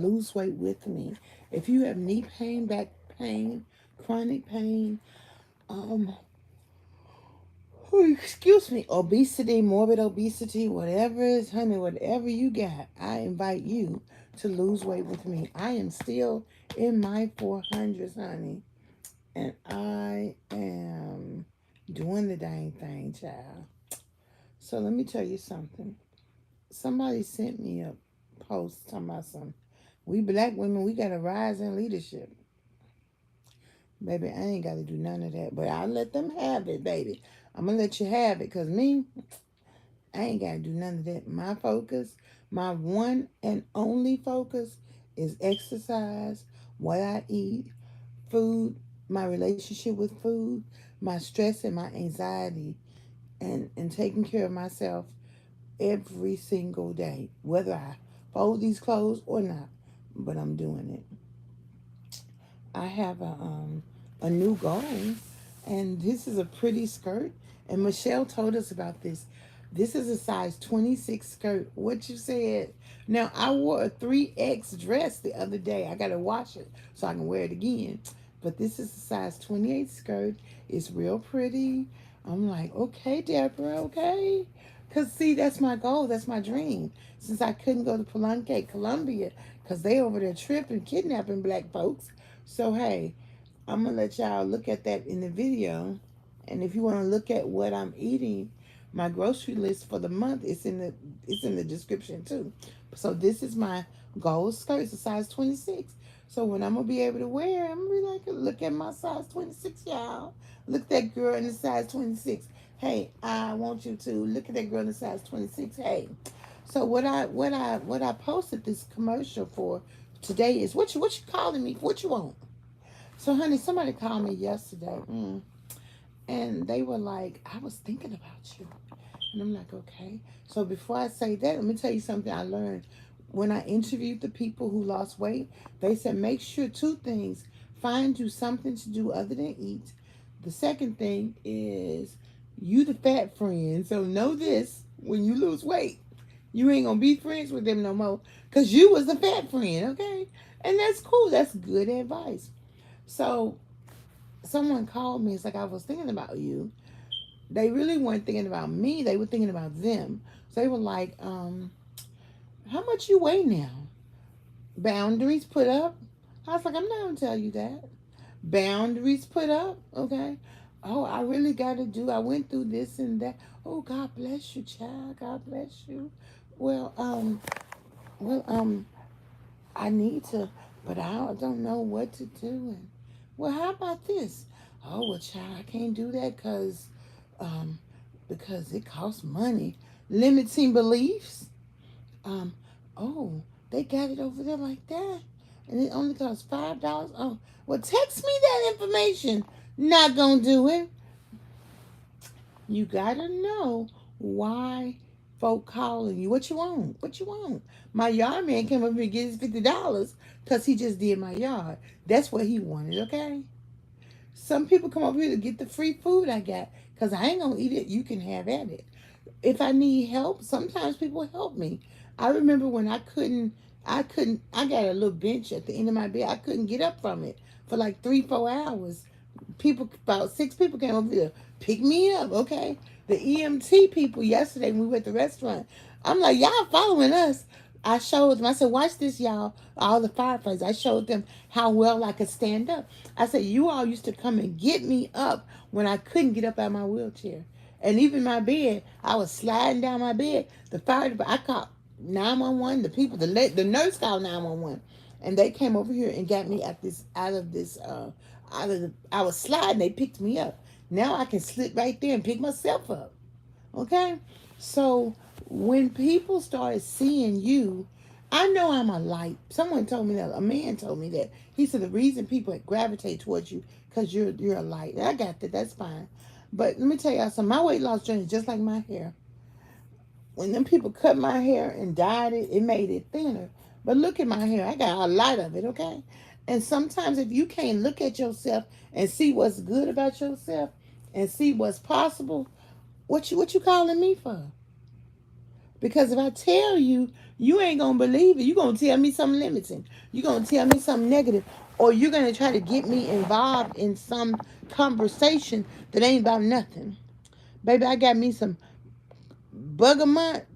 lose weight with me. If you have knee pain, back pain, chronic pain, um, excuse me, obesity, morbid obesity, whatever it is, honey, whatever you got, I invite you to lose weight with me. I am still in my 400s, honey, and I am doing the dang thing, child. So let me tell you something. Somebody sent me a post talking about some. We black women, we got to rise in leadership. Baby, I ain't got to do none of that, but I'll let them have it, baby. I'm going to let you have it, because me, I ain't got to do none of that. My focus, my one and only focus is exercise, what I eat, food, my relationship with food, my stress and my anxiety, and taking care of myself every single day, whether I fold these clothes or not. But I'm doing it. I have a new goal, and this is a pretty skirt. And Michelle told us about this. This is a size 26 skirt. What you said? Now I wore a 3X dress the other day. I gotta wash it so I can wear it again. But this is a size 28 skirt. It's real pretty. I'm like, okay, Deborah, okay. Cause see, that's my goal. That's my dream. Since I couldn't go to Palanque, Colombia, cause they over there tripping, kidnapping black folks. So hey, I'm gonna let y'all look at that in the video. And if you want to look at what I'm eating, my grocery list for the month is in the description too. So this is my gold skirt. It's a size 26. So when I'm gonna be able to wear, I'm gonna be like, look at my size 26, y'all. Look at that girl in the size 26. Hey, I want you to look at that girl in the size 26. Hey. So what I posted this commercial for today is what you calling me? What you want? So honey, somebody called me yesterday. And they were like, I was thinking about you. And I'm like, okay. So before I say that, let me tell you something I learned. When I interviewed the people who lost weight, they said, make sure two things. Find you something to do other than eat. The second thing is you the fat friend. So know this, when you lose weight, you ain't going to be friends with them no more. Because you was the fat friend, okay? And that's cool. That's good advice. So someone called me. It's like, I was thinking about you. They really weren't thinking about me. They were thinking about them. So they were like, how much you weigh now? Boundaries put up? I was like, I'm not going to tell you that. Boundaries put up? Okay. Oh, I really got to do. I went through this and that. Oh, God bless you, child. God bless you. Well, well, I need to, but I don't know what to do. And well, how about this? Oh, well, child, I can't do that because it costs money. Limiting beliefs. Um, oh, they got it over there like that, and it only costs $5. Oh, well, text me that information. Not gonna do it. You gotta know why folk calling you. What you want? What you want? My yard man came up here and get his $50 because he just did my yard. That's what he wanted, okay? Some people come over here to get the free food I got because I ain't gonna eat it. You can have at it. If I need help, sometimes people help me. I remember when I got a little bench at the end of my bed. I couldn't get up from it for like 3, 4 hours. About 6 people came over here to pick me up, okay? The EMT people yesterday when we were at the restaurant, I'm like, y'all following us. I showed them, I said, watch this, y'all, all the firefighters. I showed them how well I could stand up. I said, you all used to come and get me up when I couldn't get up out of my wheelchair. And even my bed, I was sliding down my bed. The fire department, I called 911. The people, the nurse called 911, and they came over here and got me I was sliding. They picked me up. Now I can slip right there and pick myself up. Okay, so when people start seeing you, I know I'm a light. Someone told me that. A man told me that. He said the reason people gravitate towards you because you're a light. And I got that. That's fine. But let me tell y'all something. My weight loss journey is just like my hair. When them people cut my hair and dyed it, it made it thinner. But look at my hair. I got a lot of it, okay? And sometimes if you can't look at yourself and see what's good about yourself and see what's possible, what you calling me for? Because if I tell you, you ain't going to believe it. You're going to tell me something limiting. You're going to tell me something negative. Or you're going to try to get me involved in some conversation that ain't about nothing. Baby, I got me some bergamot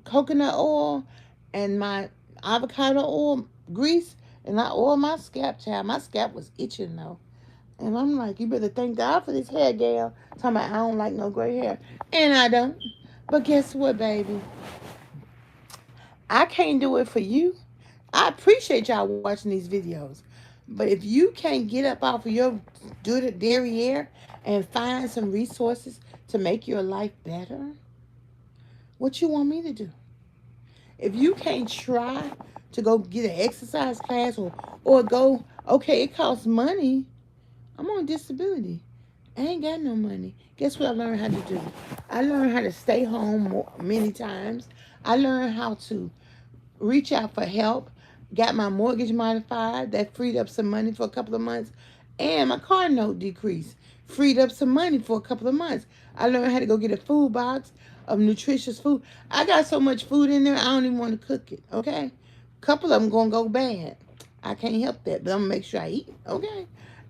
coconut oil and my avocado oil grease, and I oil my scalp, child. My scalp was itching though. And I'm like, you better thank God for this hair, gal. Talking about I don't like no gray hair. And I don't. But guess what, baby? I can't do it for you. I appreciate y'all watching these videos. But if you can't get up off of your derriere and find some resources to make your life better, what you want me to do? If you can't try to go get an exercise class or go, okay, it costs money. I'm on disability. I ain't got no money. Guess what I learned how to do? I learned how to stay home many times. I learned how to reach out for help. Got my mortgage modified. That freed up some money for a couple of months. And my car note decreased. Freed up some money for a couple of months. I learned how to go get a food box of nutritious food. I got so much food in there, I don't even want to cook it, okay? A couple of them going to go bad. I can't help that, but I'm going to make sure I eat, okay?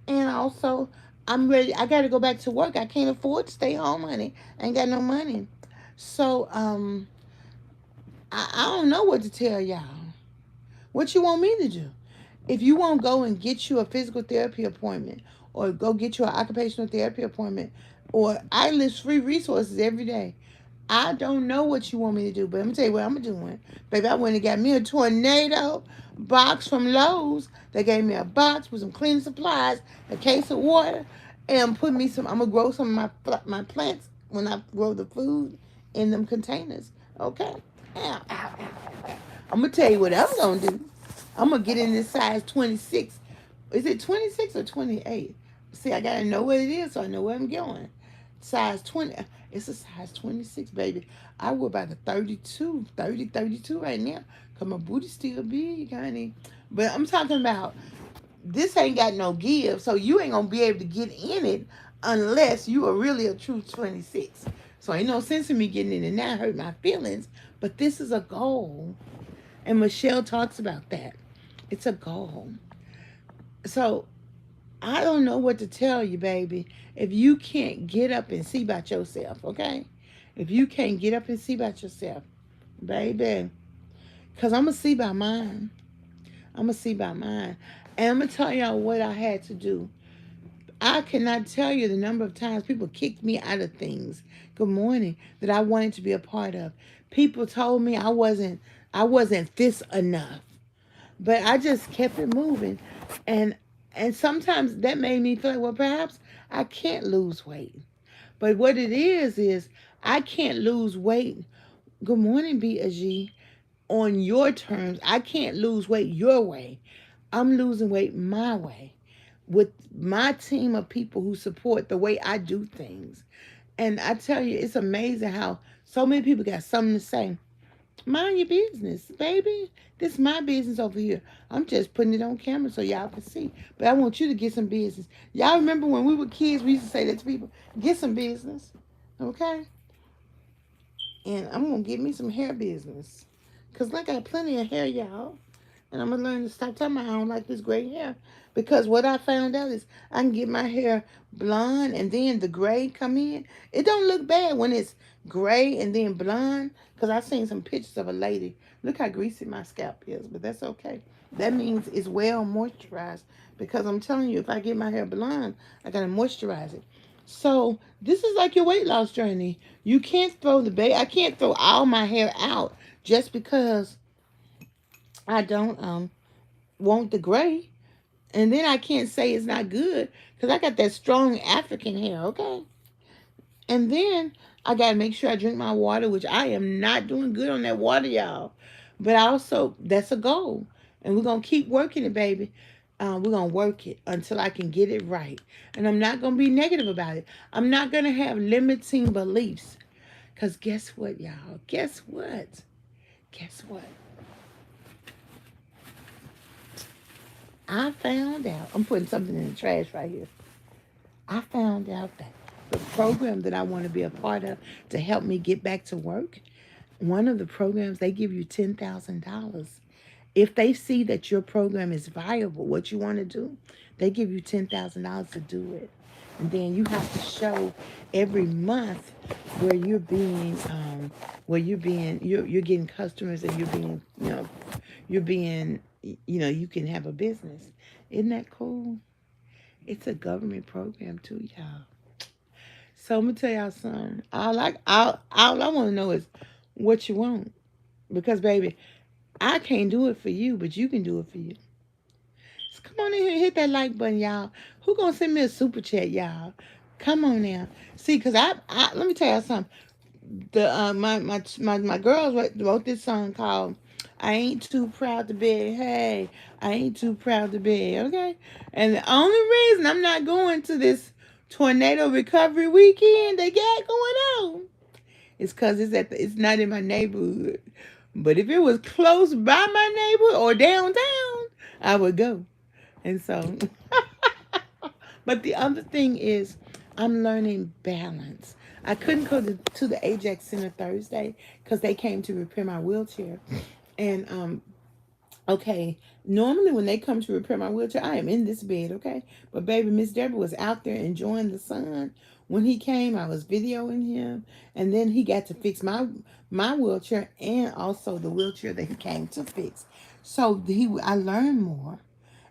And also, I'm ready. I got to go back to work. I can't afford to stay home, honey. I ain't got no money. So, I don't know what to tell y'all. What you want me to do? If you won't go and get you a physical therapy appointment or go get you an occupational therapy appointment, or I list free resources every day. I don't know what you want me to do, but I'm going to tell you what I'm doing. Baby, I went and got me a tornado box from Lowe's. They gave me a box with some cleaning supplies, a case of water, and put me some, I'm going to grow some of my plants when I grow the food in them containers. Okay? Ow, ow, ow, ow. I'm going to tell you what I'm going to do. I'm going to get in this size 26. Is it 26 or 28? See, I got to know what it is so I know where I'm going. Size 20. It's a size 26, baby. I wear about a 32 right now. Because my booty still big, honey. But I'm talking about this ain't got no give. So you ain't going to be able to get in it unless you are really a true 26. So ain't no sense in me getting in it now. Hurt my feelings. But this is a goal. And Michelle talks about that. It's a goal. So I don't know what to tell you, baby. If you can't get up and see about yourself, okay? If you can't get up and see about yourself, baby. Because I'm going to see by mine. I'm going to see by mine. And I'm going to tell y'all what I had to do. I cannot tell you the number of times people kicked me out of things. Good morning. That I wanted to be a part of. People told me I wasn't this enough. But I just kept it moving. And sometimes that made me feel like, well, perhaps I can't lose weight. But what it is I can't lose weight. Good morning, B.A.G. On your terms. I can't lose weight your way. I'm losing weight my way with my team of people who support the way I do things. And I tell you, it's amazing how so many people got something to say. Mind your business, baby. This is my business over here. I'm just putting it on camera so y'all can see. But I want you to get some business. Y'all remember when we were kids, we used to say that to people, get some business. Okay? And I'm going to get me some hair business. Because I got plenty of hair, y'all. And I'm going to learn to stop talking about I don't like this gray hair. Because what I found out is I can get my hair blonde and then the gray come in. It don't look bad when it's gray and then blonde. Because I've seen some pictures of a lady. Look how greasy my scalp is. But that's okay. That means it's well moisturized. Because I'm telling you, if I get my hair blonde, I got to moisturize it. So this is like your weight loss journey. You can't throw I can't throw all my hair out just because I don't want the gray. And then I can't say it's not good because I got that strong African hair, okay? And then I got to make sure I drink my water, which I am not doing good on that water, y'all. But also, that's a goal. And we're going to keep working it, baby. We're going to work it until I can get it right. And I'm not going to be negative about it. I'm not going to have limiting beliefs. Because guess what, y'all? Guess what? Guess what? I found out, I'm putting something in the trash right here. I found out that the program that I want to be a part of to help me get back to work, one of the programs, they give you $10,000. If they see that your program is viable, what you want to do, they give you $10,000 to do it. And then you have to show every month where you're getting customers, and you're being, you can have a business. Isn't that cool? It's a government program too, y'all. So I'm gonna tell y'all something. All I want to know is what you want, because baby, I can't do it for you, but you can do it for you. So come on in here and hit that like button, y'all. Who gonna send me a super chat, y'all? Come on now. See, cause I let me tell y'all something. The my girls wrote this song called "I Ain't Too Proud to Beg." Hey, I ain't too proud to beg. Okay, and the only reason I'm not going to this tornado recovery weekend they got going on is cause it's not in my neighborhood. But if it was close by my neighborhood or downtown, I would go. And so, but the other thing is, I'm learning balance. I couldn't go to the Ajax Center Thursday because they came to repair my wheelchair. And okay, normally when they come to repair my wheelchair, I am in this bed, okay? But baby, Miss Deborah was out there enjoying the sun. When he came, I was videoing him, and then he got to fix my wheelchair and also the wheelchair that he came to fix. So I learned more.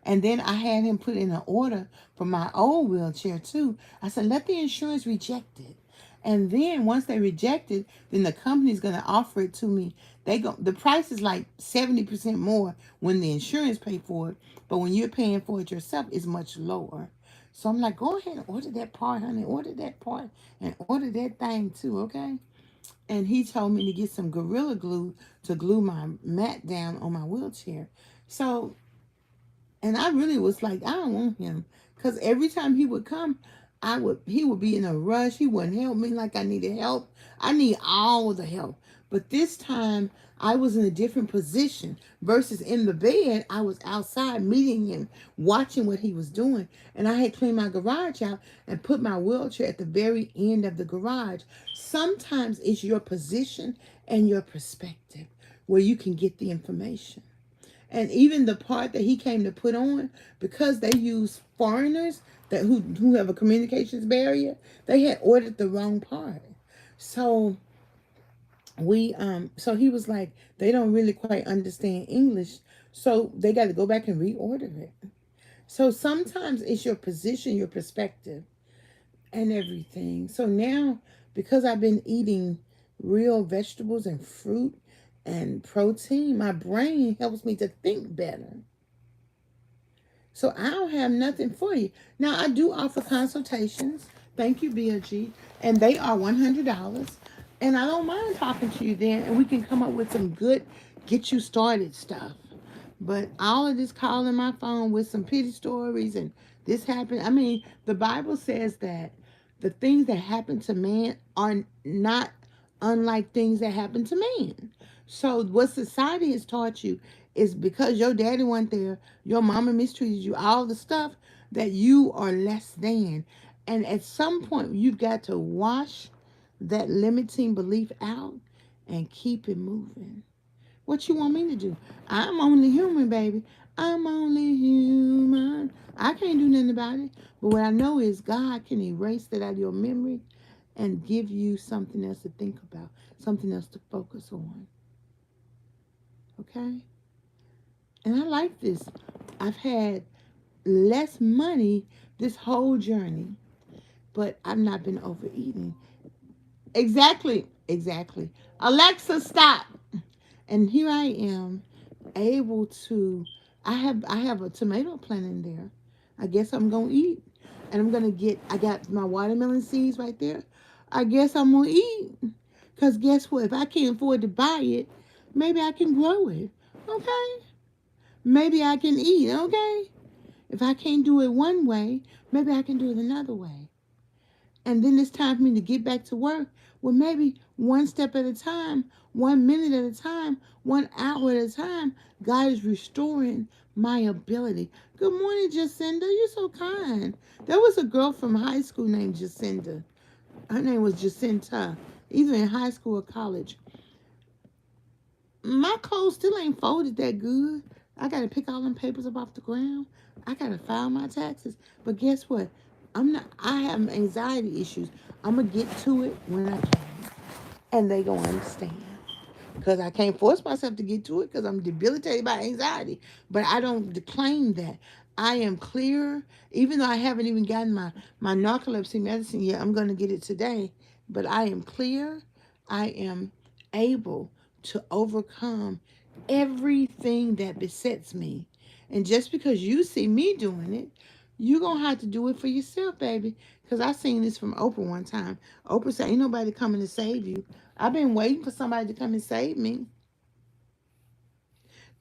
And then I had him put in an order for my old wheelchair too. I said, let the insurance reject it. And then once they reject it, then the company's gonna offer it to me. The price is like 70% more when the insurance pay for it, but when you're paying for it yourself, it's much lower. So I'm like, go ahead and order that part, honey. Order that part and order that thing too, okay? And he told me to get some Gorilla Glue to glue my mat down on my wheelchair. So, and I really was like, I don't want him. Because every time he would come, he would be in a rush. He wouldn't help me like I needed help. I need all the help. But this time I was in a different position versus in the bed. I was outside meeting him, watching what he was doing. And I had cleaned my garage out and put my wheelchair at the very end of the garage. Sometimes it's your position and your perspective where you can get the information. And even the part that he came to put on, because they use foreigners who have a communications barrier, they had ordered the wrong part. So so he was like, they don't really quite understand English, so they got to go back and reorder it. So sometimes it's your position, your perspective, and everything. So now, because I've been eating real vegetables and fruit and protein, my brain helps me to think better. So I don't have nothing for you. Now, I do offer consultations. Thank you, BLG. And they are $100. And I don't mind talking to you then, and we can come up with some good, get you started stuff. But all of this calling my phone with some pity stories and this happened. I mean, the Bible says that the things that happen to man are not unlike things that happen to man. So what society has taught you is because your daddy went there, your mama mistreated you, all the stuff that you are less than. And at some point, you've got to wash that limiting belief out and keep it moving. What you want me to do? I'm only human, baby. I'm only human. I can't do nothing about it. But what I know is God can erase that out of your memory and give you something else to think about, something else to focus on. Okay? And I like this. I've had less money this whole journey, but I've not been overeating. Exactly. Alexa, stop. And here I am, able to. I have a tomato plant in there. I guess I'm gonna eat, and I'm gonna get. I got my watermelon seeds right there. I guess I'm gonna eat, cause guess what? If I can't afford to buy it, maybe I can grow it. Okay. Maybe I can eat. Okay. If I can't do it one way, maybe I can do it another way. And then it's time for me to get back to work. Well, maybe one step at a time, 1 minute at a time, 1 hour at a time, God is restoring my ability. Good morning, Jacinda. You're so kind. There was a girl from high school named Jacinda. Her name was Jacinta, either in high school or college. My clothes still ain't folded that good. I got to pick all them papers up off the ground. I got to file my taxes. But guess what? I have anxiety issues. I'm going to get to it when I can. And they going to understand. Because I can't force myself to get to it because I'm debilitated by anxiety. But I don't claim that. I am clear, even though I haven't even gotten my narcolepsy medicine yet. I'm going to get it today. But I am clear. I am able to overcome everything that besets me. And just because you see me doing it, you're going to have to do it for yourself, baby. Because I seen this from Oprah one time. Oprah said, ain't nobody coming to save you. I've been waiting for somebody to come and save me.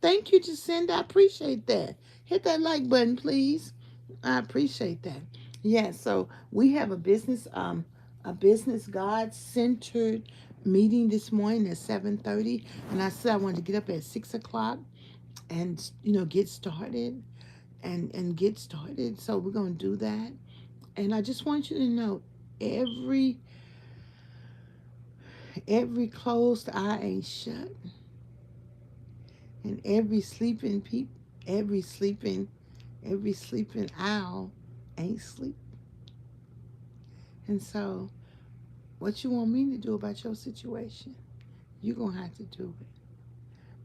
Thank you, Jacinda. I appreciate that. Hit that like button, please. I appreciate that. Yeah, so we have a business God centered meeting this morning at 7:30. And I said I wanted to get up at 6 o'clock and get started and get started. So we're gonna do that. And I just want you to know every closed eye ain't shut. And every sleeping owl ain't sleep. And so what you want me to do about your situation, you're going to have to do it.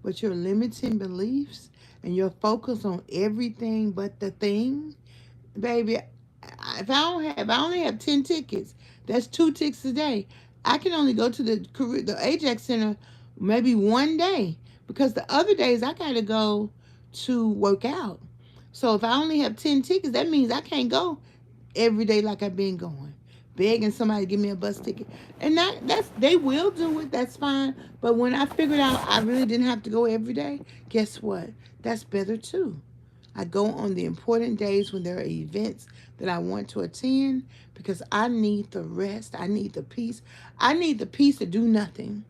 But your limiting beliefs and your focus on everything but the thing, baby, if I only have 10 tickets, that's 2 tickets a day. I can only go to the Ajax Center maybe one day because the other days I got to go to work out. So if I only have 10 tickets, that means I can't go every day like I've been going, begging somebody to give me a bus ticket. And that's they will do it. That's fine. But when I figured out I really didn't have to go every day, guess what? That's better too. I go on the important days when there are events that I want to attend because I need the rest. I need the peace. I need the peace to do nothing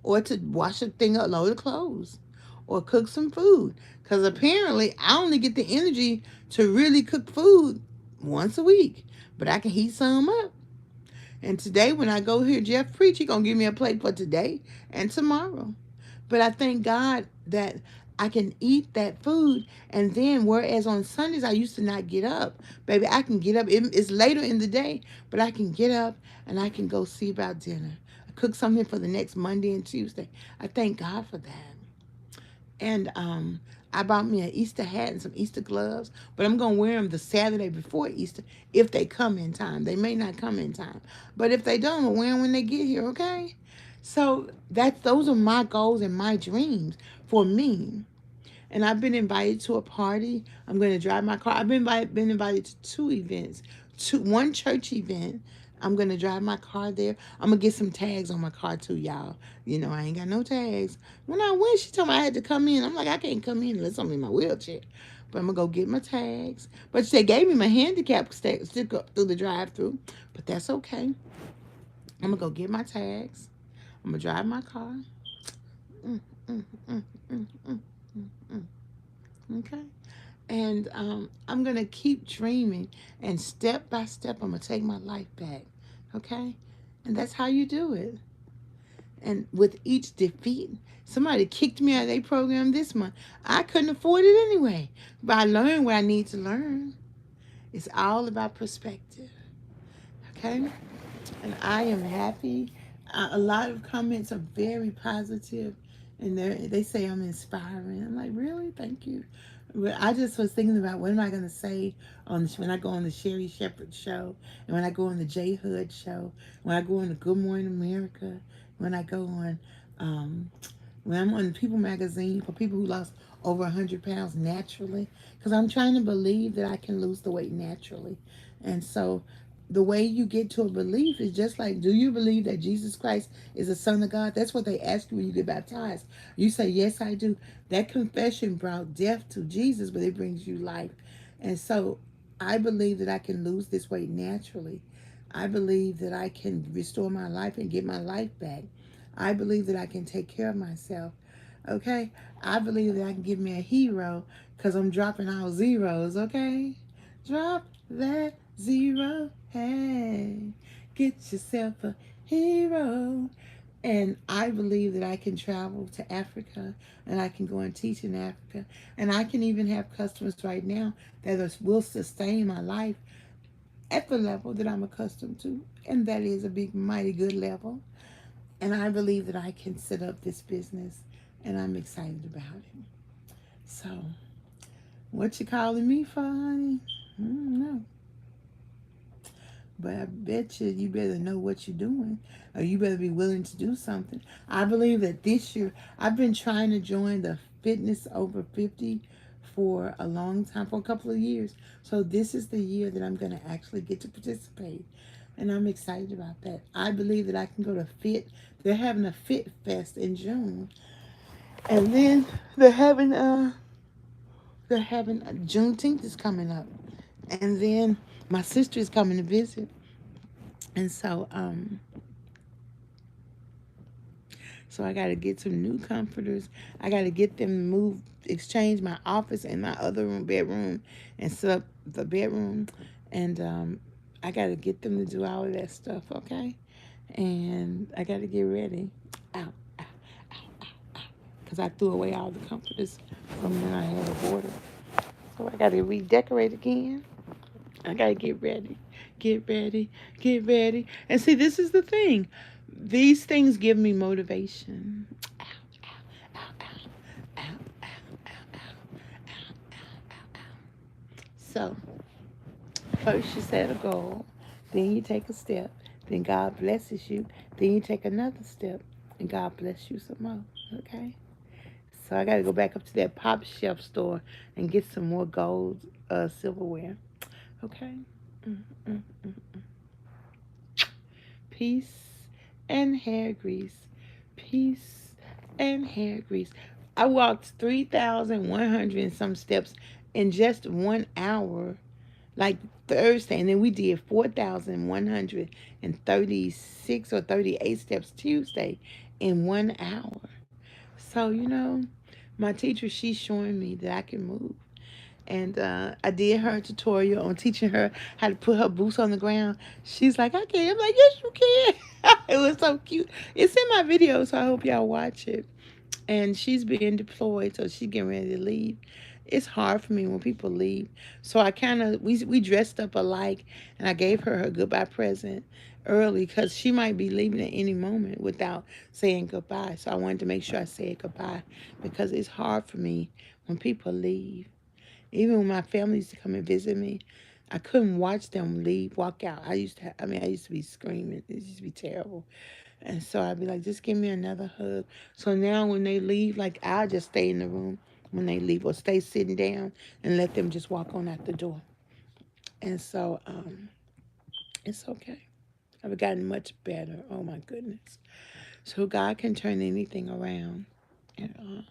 or to wash a thing, a load of clothes or cook some food. Because apparently I only get the energy to really cook food once a week, but I can heat some up. And today when I go hear Jeff preach, he going to give me a plate for today and tomorrow. But I thank God that I can eat that food. And then, whereas on Sundays I used to not get up, baby, I can get up. It's later in the day, but I can get up and I can go see about dinner. I cook something for the next Monday and Tuesday. I thank God for that. And I bought me an Easter hat and some Easter gloves, but I'm going to wear them the Saturday before Easter if they come in time. They may not come in time. But if they don't, I'll wear them when they get here, okay? So those are my goals and my dreams for me. And I've been invited to a party. I'm going to drive my car. I've been invited to 2 events, one church event. I'm going to drive my car there. I'm going to get some tags on my car too, y'all. I ain't got no tags. When I went, she told me I had to come in. I'm like, I can't come in unless I'm in my wheelchair. But I'm going to go get my tags. But they gave me my handicap sticker through the drive-through. But that's okay. I'm going to go get my tags. I'm going to drive my car. Mm, mm, mm, mm, mm, mm. Okay. And I'm going to keep dreaming. And step by step, I'm going to take my life back. Okay? And that's how you do it. And with each defeat, somebody kicked me out of their program this month. I couldn't afford it anyway. But I learned what I need to learn. It's all about perspective. Okay? And I am happy. A lot of comments are very positive, and they say I'm inspiring. I'm like, really? Thank you. But I just was thinking about what am I going to say when I go on the Sherry Shepherd show, and when I go on the J Hood show, when I go on the Good Morning America, when I go on, when I'm on People Magazine for people who lost over 100 pounds naturally, because I'm trying to believe that I can lose the weight naturally. And so the way you get to a belief is just like, do you believe that Jesus Christ is the Son of God? That's what they ask you when you get baptized. You say, yes, I do. That confession brought death to Jesus, but it brings you life. And so I believe that I can lose this weight naturally. I believe that I can restore my life and get my life back. I believe that I can take care of myself. Okay? I believe that I can give me a hero because I'm dropping all zeros. Okay? Drop that zero. Hey, get yourself a hero. And I believe that I can travel to Africa and I can go and teach in Africa. And I can even have customers right now that will sustain my life at the level that I'm accustomed to. And that is a big, mighty good level. And I believe that I can set up this business and I'm excited about it. So, what you calling me for, honey? I don't know. But I bet you better know what you're doing, or you better be willing to do something. I believe that this year, I've been trying to join the Fitness Over 50 for a long time, for a couple of years. So this is the year that I'm going to actually get to participate. And I'm excited about that. I believe that I can go to Fit. They're having a Fit Fest in June. And then they're having Juneteenth is coming up. And then my sister is coming to visit. And so I got to get some new comforters. I got to get them moved, exchange my office and my other room, bedroom, and set up the bedroom. And I got to get them to do all of that stuff, okay? And I got to get ready. Ow, ow, ow, ow, ow. Because I threw away all the comforters from when I had a order. So I got to redecorate again. I got to get ready, get ready, get ready. And see, this is the thing. These things give me motivation. Ow, ow, ow, ow, ow, ow, ow, ow, ow, ow, ow. So, first you set a goal, then you take a step, then God blesses you, then you take another step, and God bless you some more. Okay? So I got to go back up to that pop shelf store and get some more gold silverware. Okay? Mm, mm, mm. Peace and hair grease. Peace and hair grease. I walked 3,100 and some steps in just 1 hour, like Thursday. And then we did 4,136 or 38 steps Tuesday in 1 hour. So, my teacher, she's showing me that I can move. And I did her tutorial on teaching her how to put her boots on the ground. She's like, I can. I'm like, yes, you can. It was so cute. It's in my video, so I hope y'all watch it. And she's being deployed, so she's getting ready to leave. It's hard for me when people leave. So I kind of, we dressed up alike, and I gave her goodbye present early because she might be leaving at any moment without saying goodbye. So I wanted to make sure I said goodbye because it's hard for me when people leave. Even when my family used to come and visit me, I couldn't watch them leave, walk out. I used to be screaming. It used to be terrible. And so I'd be like, just give me another hug. So now when they leave, like, I'll just stay in the room when they leave or stay sitting down and let them just walk on out the door. And so it's okay. I've gotten much better. Oh, my goodness. So God can turn anything around. And,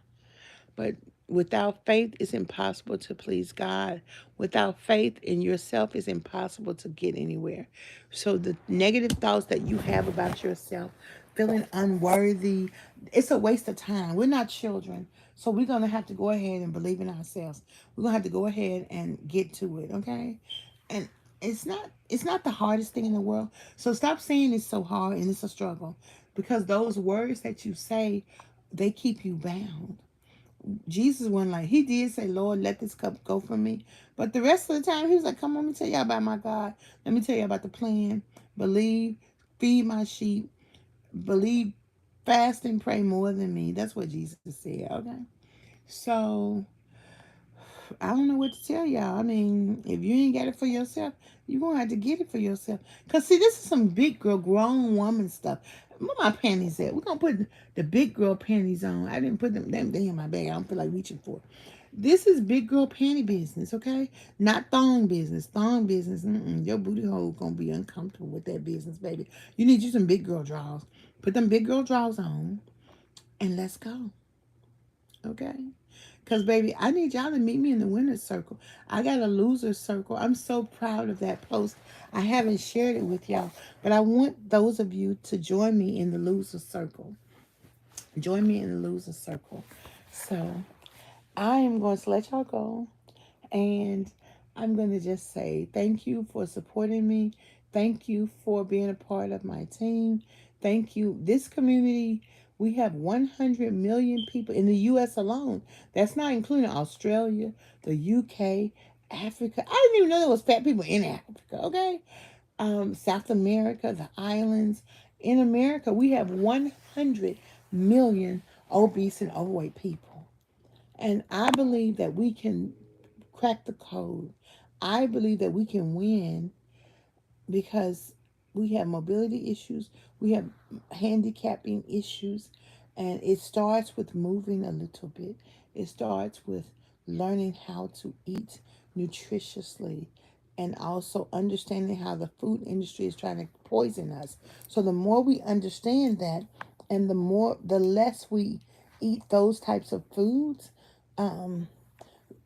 but without faith, it's impossible to please God. Without faith in yourself, it's impossible to get anywhere. So the negative thoughts that you have about yourself, feeling unworthy, it's a waste of time. We're not children. So we're going to have to go ahead and believe in ourselves. We're going to have to go ahead and get to it, okay? And it's not the hardest thing in the world. So stop saying it's so hard and it's a struggle because those words that you say, they keep you bound. Jesus wasn't like, he did say, Lord, let this cup go from me. But the rest of the time, he was like, come on, let me tell you about my God. Let me tell you about the plan. Believe, feed my sheep, believe, fast and pray more than me. That's what Jesus said, okay? So, I don't know what to tell y'all. I mean, if you ain't got it for yourself, you're going to have to get it for yourself. Because, see, this is some big girl, grown woman stuff. Where my panties at? We're going to put the big girl panties on. I didn't put them they in my bag. I don't feel like reaching for it. This is big girl panty business, okay? Not thong business. Thong business, your booty hole going to be uncomfortable with that business, baby. You need you some big girl drawers. Put them big girl drawers on, and let's go, okay? Because, baby, I need y'all to meet me in the winner's circle. I got a loser circle. I'm so proud of that post. I haven't shared it with y'all, but I want those of you to join me in the loser circle. Join me in the loser circle. So, I am going to let y'all go. And I'm going to just say thank you for supporting me. Thank you for being a part of my team. Thank you. This community, we have 100 million people in the U.S. alone. That's not including Australia, the UK, Africa. I didn't even know there was fat people in Africa. Okay, South America, the islands. In America, we have 100 million obese and overweight people, and I believe that we can crack the code. I believe that we can win because we have mobility issues, we have handicapping issues, and it starts with moving a little bit. It starts with learning how to eat nutritiously and also understanding how the food industry is trying to poison us. So the more we understand that and the less we eat those types of foods, um,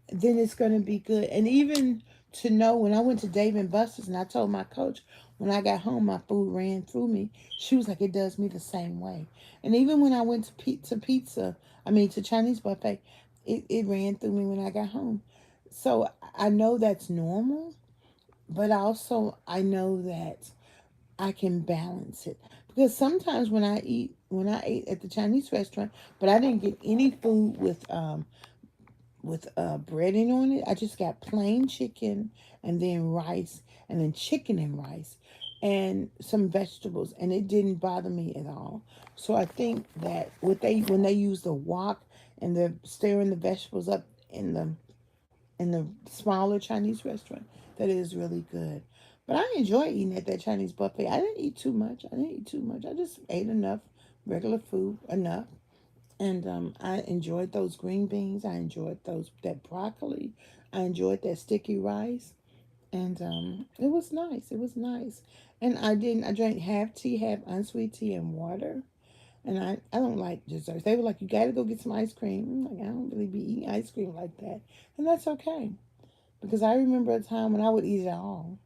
then it's going to be good. And even to know when I went to Dave and Buster's and I told my coach when I got home my food ran through me, she was like, it does me the same way. And even when I went to to Chinese buffet, it ran through me when I got home. So I know that's normal, but also I know that I can balance it. Because sometimes when I ate at the Chinese restaurant, but I didn't get any food with breading on it. I just got plain chicken and then rice and then chicken and rice and some vegetables, and it didn't bother me at all. So I think that when they use the wok and they're stirring the vegetables up in the smaller Chinese restaurant, that is really good. But I enjoy eating at that Chinese buffet. I didn't eat too much. I didn't eat too much. I just ate enough regular food, enough. And I enjoyed those green beans. I enjoyed that broccoli. I enjoyed that sticky rice, and it was nice. It was nice. And I drank half tea, half unsweet tea, and water. And I don't like desserts. They were like, you got to go get some ice cream. I'm like, I don't really be eating ice cream like that, and that's okay because I remember a time when I would eat it all.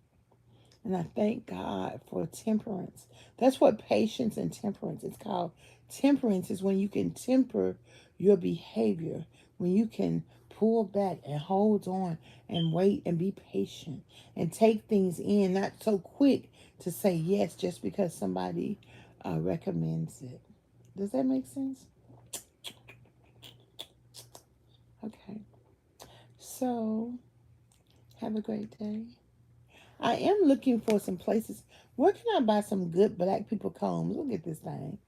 And I thank God for temperance. That's what patience and temperance is called. Temperance is when you can temper your behavior, when you can pull back and hold on and wait and be patient and take things in, not so quick to say yes just because somebody recommends it. Does that make sense? Okay. So, have a great day. I am looking for some places. Where can I buy some good black people combs? Look at this thing.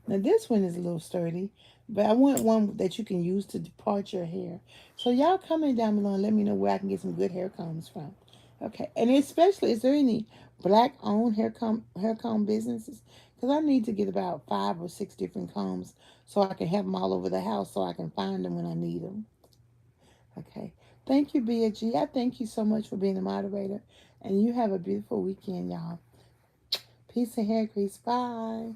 Now this one is a little sturdy, but I want one that you can use to part your hair. So y'all comment down below and let me know where I can get some good hair combs from. Okay, and especially, is there any black-owned hair comb businesses? Because I need to get about 5 or 6 different combs so I can have them all over the house so I can find them when I need them. Okay. Thank you, BG. I thank you so much for being the moderator. And you have a beautiful weekend, y'all. Peace and hair grease. Bye.